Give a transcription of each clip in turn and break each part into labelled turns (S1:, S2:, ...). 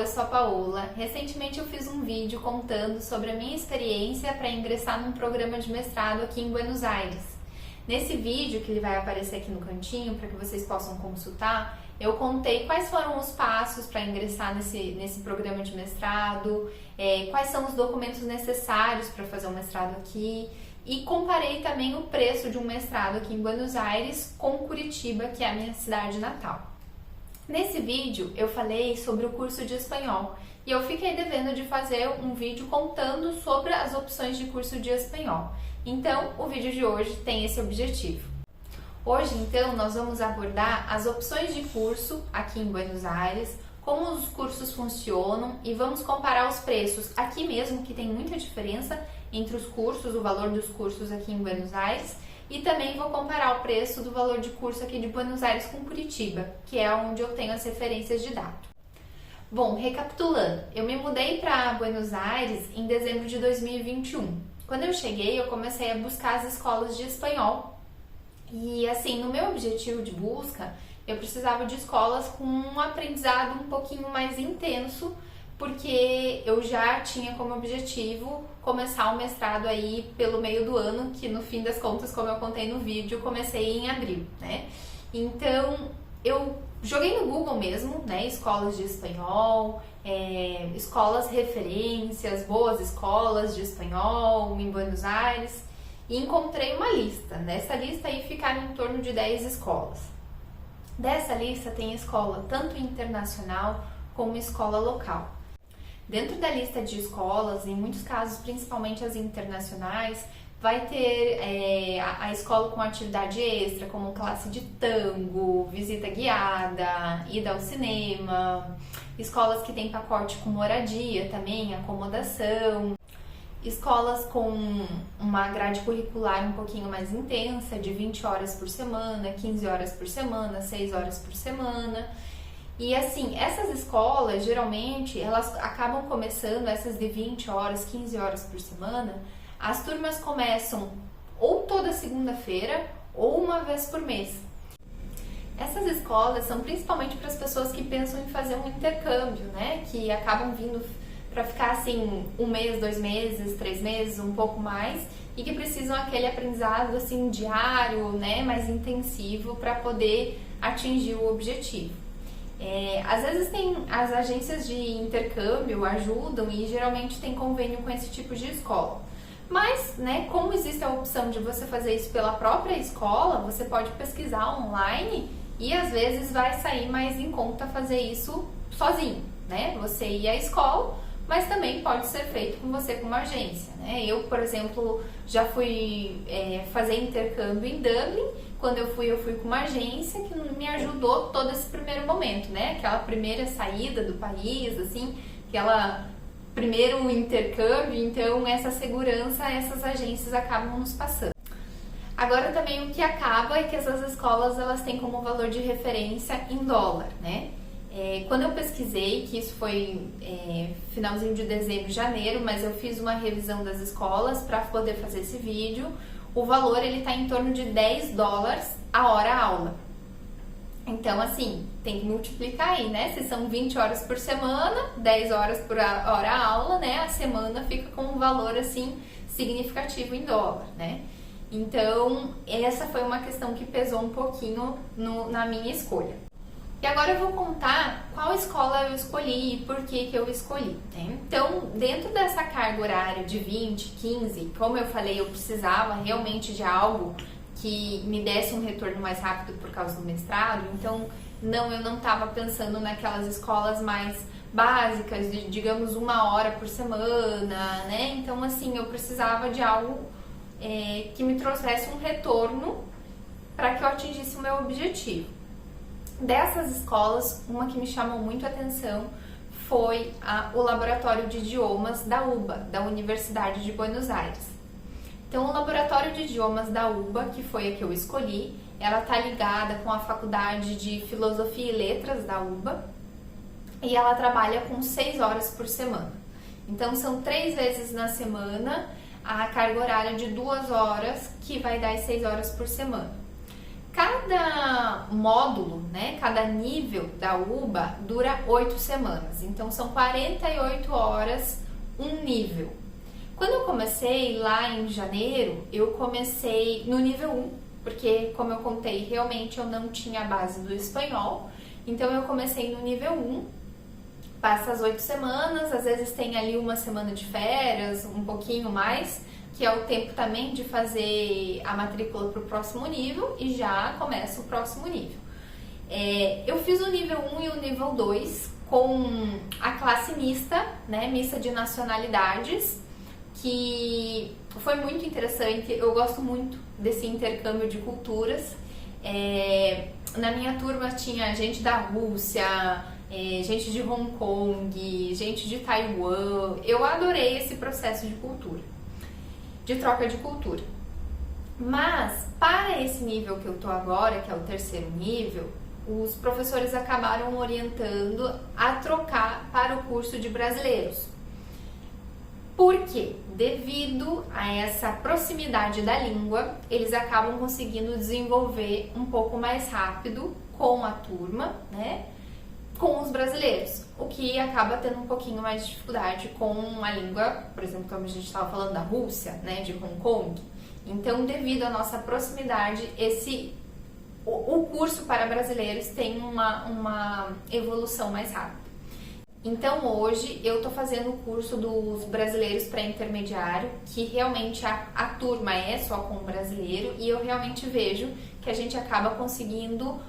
S1: eu sou a Paola. Recentemente eu fiz um vídeo contando sobre a minha experiência para ingressar num programa de mestrado aqui em Buenos Aires. Nesse vídeo, que ele vai aparecer aqui no cantinho para que vocês possam consultar, eu contei quais foram os passos para ingressar nesse programa de mestrado, quais são os documentos necessários para fazer o mestrado aqui, e comparei também o preço de um mestrado aqui em Buenos Aires com Curitiba, que é a minha cidade natal. Nesse vídeo eu falei sobre o curso de espanhol e eu fiquei devendo de fazer um vídeo contando sobre as opções de curso de espanhol. Então o vídeo de hoje tem esse objetivo. Hoje então nós vamos abordar as opções de curso aqui em Buenos Aires, como os cursos funcionam e vamos comparar os preços aqui mesmo, que tem muita diferença entre os cursos, o valor dos cursos aqui em Buenos Aires, e também vou comparar o preço do valor de curso aqui de Buenos Aires com Curitiba, que é onde eu tenho as referências de dados. Bom, recapitulando, eu me mudei para Buenos Aires em dezembro de 2021. Quando eu cheguei, eu comecei a buscar as escolas de espanhol. E assim, no meu objetivo de busca, eu precisava de escolas com um aprendizado um pouquinho mais intenso, porque eu já tinha como objetivo começar o mestrado aí pelo meio do ano, que no fim das contas, como eu contei no vídeo, comecei em abril, né? Então, eu joguei no Google mesmo, né? Escolas de espanhol, escolas referências, boas escolas de espanhol em Buenos Aires, e encontrei uma lista. Nessa lista aí ficaram em torno de 10 escolas. Dessa lista tem escola tanto internacional como escola local. Dentro da lista de escolas, em muitos casos, principalmente as internacionais, vai ter a escola com atividade extra, como classe de tango, visita guiada, ida ao cinema, escolas que têm pacote com moradia também, acomodação, escolas com uma grade curricular um pouquinho mais intensa, de 20 horas por semana, 15 horas por semana, 6 horas por semana. E assim, essas escolas, geralmente, elas acabam começando, essas de 20 horas, 15 horas por semana, as turmas começam ou toda segunda-feira ou uma vez por mês. Essas escolas são principalmente para as pessoas que pensam em fazer um intercâmbio, né? Que acabam vindo para ficar assim 1 mês, 2 meses, 3 meses, um pouco mais, e que precisam aquele aprendizado assim diário, né? Mais intensivo para poder atingir o objetivo. Às vezes as agências de intercâmbio ajudam e geralmente tem convênio com esse tipo de escola. Mas, né, como existe a opção de você fazer isso pela própria escola, você pode pesquisar online e às vezes vai sair mais em conta fazer isso sozinho, né? Você ir à escola, mas também pode ser feito com você com uma agência, né? Eu, por exemplo, já fui fazer intercâmbio em Dublin. Quando eu fui com uma agência que me ajudou todo esse primeiro momento, né? Aquela primeira saída do país, assim, aquela primeiro intercâmbio, então essa segurança essas agências acabam nos passando. Agora também o que acaba é que essas escolas elas têm como valor de referência em dólar, né? Quando eu pesquisei, que isso foi finalzinho de dezembro, janeiro, mas eu fiz uma revisão das escolas para poder fazer esse vídeo, o valor ele está em torno de $10 a hora aula. Então, assim, tem que multiplicar aí, né? Se são 20 horas por semana, 10 horas por hora aula, né? A semana fica com um valor, assim, significativo em dólar, né? Então, essa foi uma questão que pesou um pouquinho na minha escolha. E agora eu vou contar qual escola eu escolhi e por que eu escolhi, né? Então, dentro dessa carga horária de 20, 15, como eu falei, eu precisava realmente de algo que me desse um retorno mais rápido por causa do mestrado, então eu não estava pensando naquelas escolas mais básicas, de, digamos, 1 hora por semana, né? Então, assim, eu precisava de algo que me trouxesse um retorno para que eu atingisse o meu objetivo. Dessas escolas, uma que me chamou muito a atenção foi o Laboratório de Idiomas da UBA, da Universidade de Buenos Aires. Então, o Laboratório de Idiomas da UBA, que foi a que eu escolhi, ela está ligada com a Faculdade de Filosofia e Letras da UBA e ela trabalha com 6 horas por semana. Então, são 3 vezes na semana a carga horária de 2 horas, que vai dar 6 horas por semana. Cada módulo, né, cada nível da UBA dura 8 semanas, então são 48 horas um nível. Quando eu comecei lá em janeiro, eu comecei no nível 1, porque como eu contei, realmente eu não tinha a base do espanhol, então eu comecei no nível 1, passa as 8 semanas, às vezes tem ali uma semana de férias, um pouquinho mais, que é o tempo também de fazer a matrícula para o próximo nível e já começa o próximo nível. Eu fiz o nível 1 e o nível 2 com a classe mista, né, mista de nacionalidades, que foi muito interessante. Eu gosto muito desse intercâmbio de culturas. Na minha turma tinha gente da Rússia, gente de Hong Kong, gente de Taiwan. Eu adorei esse processo de cultura, de troca de cultura. Mas para esse nível que eu tô agora, que é o terceiro nível, os professores acabaram orientando a trocar para o curso de brasileiros. Por quê? Devido a essa proximidade da língua, eles acabam conseguindo desenvolver um pouco mais rápido com a turma, né? Com os brasileiros, o que acaba tendo um pouquinho mais de dificuldade com a língua, por exemplo, como a gente estava falando da Rússia, né, de Hong Kong. Então, devido à nossa proximidade, o curso para brasileiros tem uma evolução mais rápida. Então, hoje eu estou fazendo o curso dos brasileiros para intermediário, que realmente a turma é só com brasileiro, e eu realmente vejo que a gente acaba conseguindo,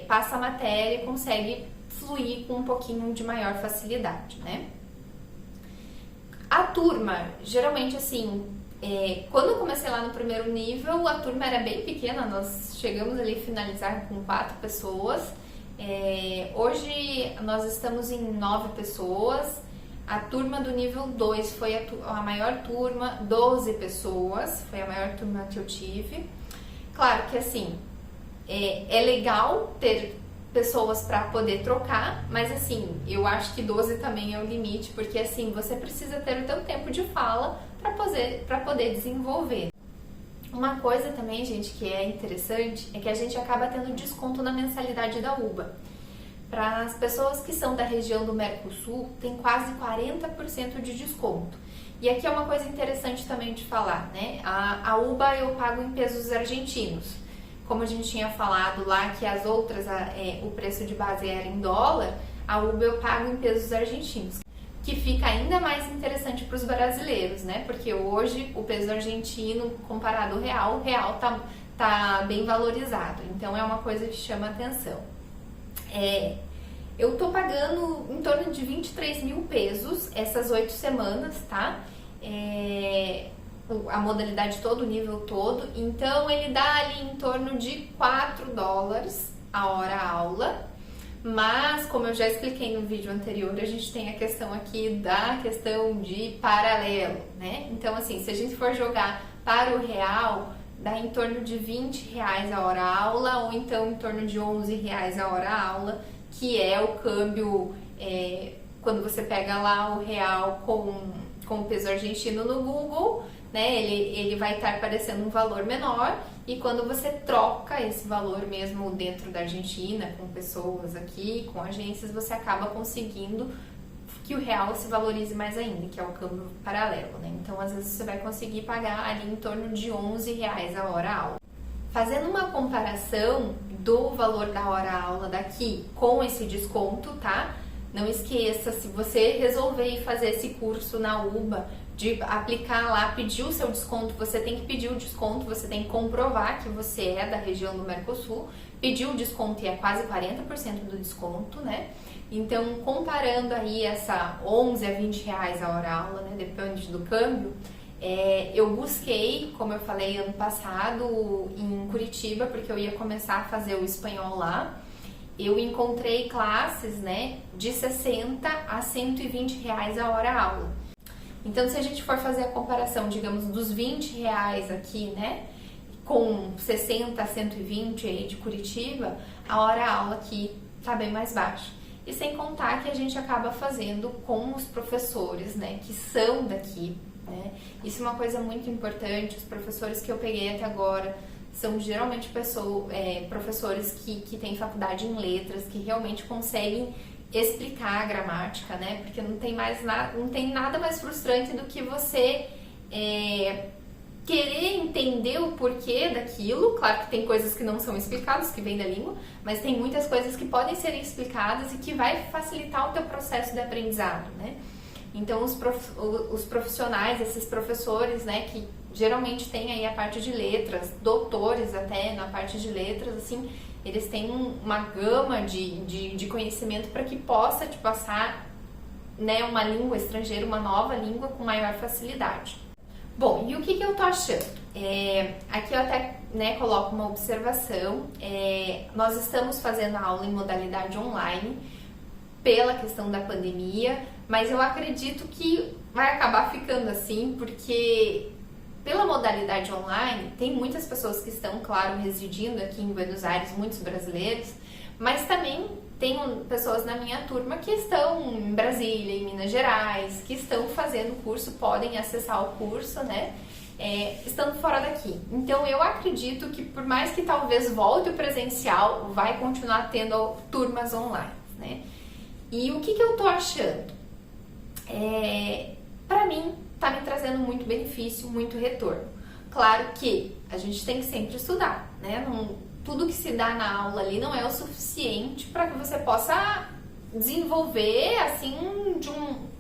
S1: passa a matéria e consegue fluir com um pouquinho de maior facilidade, né? A turma, geralmente assim, quando eu comecei lá no primeiro nível, a turma era bem pequena, nós chegamos ali a finalizar com 4 pessoas. Hoje nós estamos em 9 pessoas. A turma do nível 2 foi a maior turma, 12 pessoas, foi a maior turma que eu tive. Claro que assim, é legal ter pessoas para poder trocar, mas assim, eu acho que 12 também é o limite, porque assim, você precisa ter o seu tempo de fala para poder desenvolver. Uma coisa também, gente, que é interessante é que a gente acaba tendo desconto na mensalidade da UBA. Para as pessoas que são da região do Mercosul, tem quase 40% de desconto. E aqui é uma coisa interessante também de falar, né? A UBA eu pago em pesos argentinos. Como a gente tinha falado lá que as outras, o preço de base era em dólar, a UBA eu pago em pesos argentinos, que fica ainda mais interessante para os brasileiros, né? Porque hoje o peso argentino comparado ao real, o real tá bem valorizado, então é uma coisa que chama atenção. Eu tô pagando em torno de 23 mil pesos essas 8 semanas, tá? A modalidade todo, o nível todo, então ele dá ali em torno de 4 dólares a hora aula, mas como eu já expliquei no vídeo anterior, a gente tem a questão aqui da questão de paralelo, né? Então assim, se a gente for jogar para o real, dá em torno de 20 reais a hora aula, ou então em torno de 11 reais a hora aula, que é o câmbio, quando você pega lá o real com o peso argentino no Google, né, ele vai estar aparecendo um valor menor, e quando você troca esse valor mesmo dentro da Argentina, com pessoas aqui, com agências, você acaba conseguindo que o real se valorize mais ainda, que é o câmbio paralelo, né? Então, às vezes você vai conseguir pagar ali em torno de 11 reais a hora aula. Fazendo uma comparação do valor da hora aula daqui com esse desconto, tá? Não esqueça, se você resolver ir fazer esse curso na UBA, de aplicar lá, pedir o seu desconto, você tem que pedir o desconto, você tem que comprovar que você é da região do Mercosul, pedir o desconto e é quase 40% do desconto, né? Então, comparando aí essa 11 a 20 reais a hora aula, né, depende do câmbio, eu busquei, como eu falei ano passado, em Curitiba, porque eu ia começar a fazer o espanhol lá, eu encontrei classes, né, de 60 a 120 reais a hora aula. Então, se a gente for fazer a comparação, digamos, dos 20 reais aqui, né, com 60 a 120 aí de Curitiba, a hora aula aqui tá bem mais baixa. E sem contar que a gente acaba fazendo com os professores, né, que são daqui, né. Isso é uma coisa muito importante, os professores que eu peguei até agora são geralmente professores que têm faculdade em letras, que realmente conseguem explicar a gramática, né? Porque não tem nada mais frustrante do que você querer entender o porquê daquilo. Claro que tem coisas que não são explicadas, que vêm da língua, mas tem muitas coisas que podem ser explicadas e que vai facilitar o teu processo de aprendizado, né? Então, os profissionais, esses professores, né, que geralmente têm aí a parte de letras, doutores até na parte de letras, assim, eles têm uma gama de conhecimento para que possa te passar, né, uma língua estrangeira, uma nova língua com maior facilidade. Bom, e o que eu tô achando? Aqui eu até, né, coloco uma observação. Nós estamos fazendo a aula em modalidade online pela questão da pandemia, mas eu acredito que vai acabar ficando assim, porque pela modalidade online tem muitas pessoas que estão, claro, residindo aqui em Buenos Aires, muitos brasileiros, mas também tem pessoas na minha turma que estão em Brasília, em Minas Gerais, que estão fazendo o curso, podem acessar o curso, né, estando fora daqui. Então eu acredito que por mais que talvez volte o presencial, vai continuar tendo turmas online, né. E o que eu tô achando? Pra mim, tá me trazendo muito benefício, muito retorno. Claro que a gente tem que sempre estudar, né? Tudo que se dá na aula ali não é o suficiente para que você possa desenvolver assim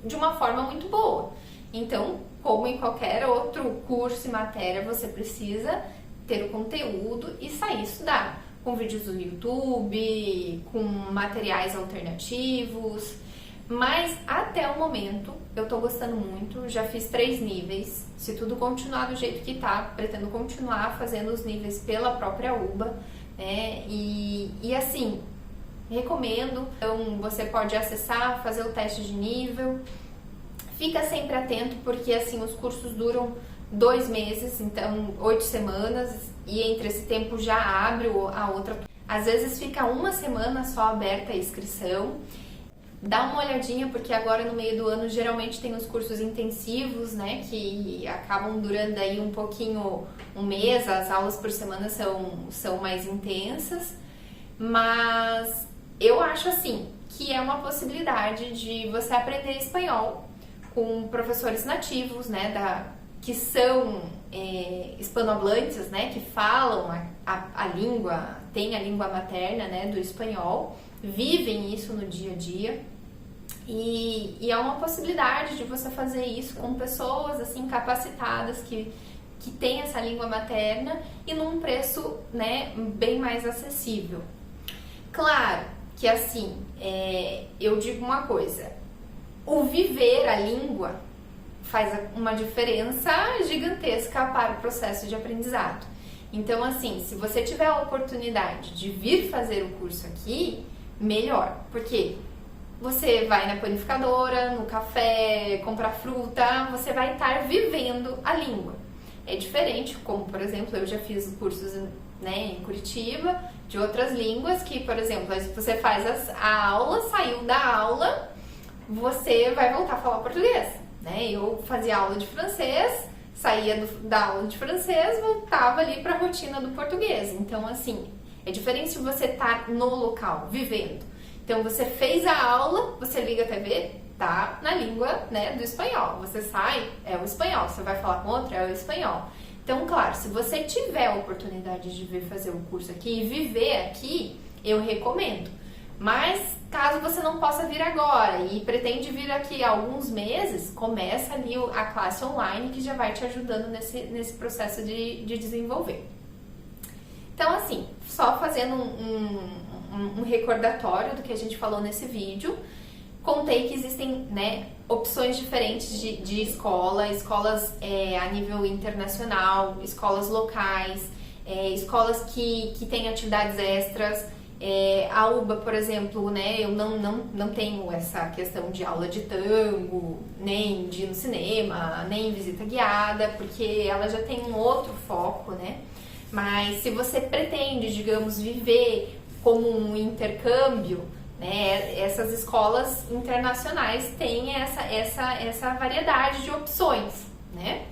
S1: de uma forma muito boa. Então, como em qualquer outro curso e matéria, você precisa ter o conteúdo e sair estudar, com vídeos do YouTube, com materiais alternativos. Mas até o momento eu tô gostando muito, já fiz 3 níveis. Se tudo continuar do jeito que tá, pretendo continuar fazendo os níveis pela própria UBA, né? E assim, recomendo. Então você pode acessar, fazer o teste de nível. Fica sempre atento, porque assim os cursos duram 2 meses, então 8 semanas, e entre esse tempo já abre a outra. Às vezes fica 1 semana só aberta a inscrição. Dá uma olhadinha, porque agora no meio do ano geralmente tem os cursos intensivos, né, que acabam durando aí um pouquinho, 1 mês, as aulas por semana são mais intensas, mas eu acho assim, que é uma possibilidade de você aprender espanhol com professores nativos, né, que são hispanohablantes, né, que falam a língua, tem a língua materna, né, do espanhol, vivem isso no dia a dia, e é uma possibilidade de você fazer isso com pessoas assim capacitadas que têm essa língua materna e num preço, né, bem mais acessível. Claro que assim, eu digo uma coisa, o viver a língua faz uma diferença gigantesca para o processo de aprendizado. Então assim, se você tiver a oportunidade de vir fazer o curso aqui, melhor, porque você vai na panificadora, no café, comprar fruta, você vai estar vivendo a língua. É diferente, como por exemplo, eu já fiz cursos, né, em Curitiba, de outras línguas, que por exemplo, você faz a aula, saiu da aula, você vai voltar a falar português, né? Eu fazia aula de francês, saía da aula de francês, voltava ali para a rotina do português. Então assim, é diferente se você tá no local, vivendo. Então você fez a aula, você liga a TV, tá na língua, né, do espanhol. Você sai, é o espanhol. Você vai falar com outro, é o espanhol. Então, claro, se você tiver a oportunidade de vir fazer o curso aqui e viver aqui, eu recomendo. Mas caso você não possa vir agora e pretende vir aqui há alguns meses, começa ali a classe online, que já vai te ajudando nesse processo de desenvolver. Então assim, só fazendo um recordatório do que a gente falou nesse vídeo, contei que existem, né, opções diferentes de escolas a nível internacional, escolas locais, escolas que têm atividades extras. A UBA, por exemplo, né, eu não tenho essa questão de aula de tango, nem de ir no cinema, nem visita guiada, porque ela já tem um outro foco, né? Mas se você pretende, digamos, viver como um intercâmbio, né, essas escolas internacionais têm essa variedade de opções, né?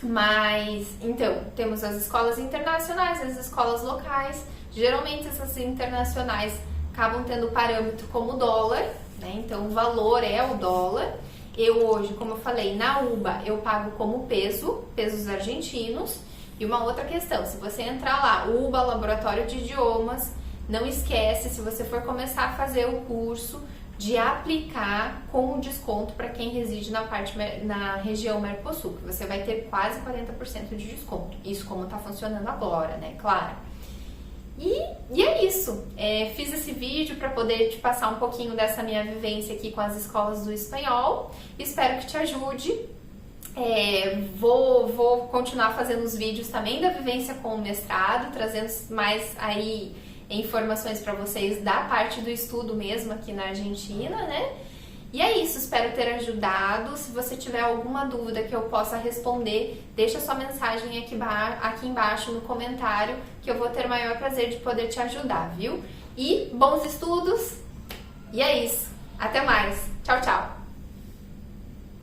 S1: Mas, então, temos as escolas internacionais, as escolas locais. Geralmente essas internacionais acabam tendo parâmetro como dólar, né? Então o valor é o dólar. Eu hoje, como eu falei, na UBA eu pago como pesos argentinos. E uma outra questão, se você entrar lá, UBA, Laboratório de Idiomas, não esquece, se você for começar a fazer o curso, de aplicar com desconto para quem reside na região Mercosul, que você vai ter quase 40% de desconto. Isso como está funcionando agora, né? Claro. E é isso. Fiz esse vídeo para poder te passar um pouquinho dessa minha vivência aqui com as escolas do espanhol. Espero que te ajude. Vou continuar fazendo os vídeos também da vivência com o mestrado, trazendo mais aí informações para vocês da parte do estudo mesmo aqui na Argentina, né? E é isso, espero ter ajudado. Se você tiver alguma dúvida que eu possa responder, deixa sua mensagem aqui embaixo no comentário, que eu vou ter o maior prazer de poder te ajudar, viu? E bons estudos! E é isso, até mais! Tchau, tchau!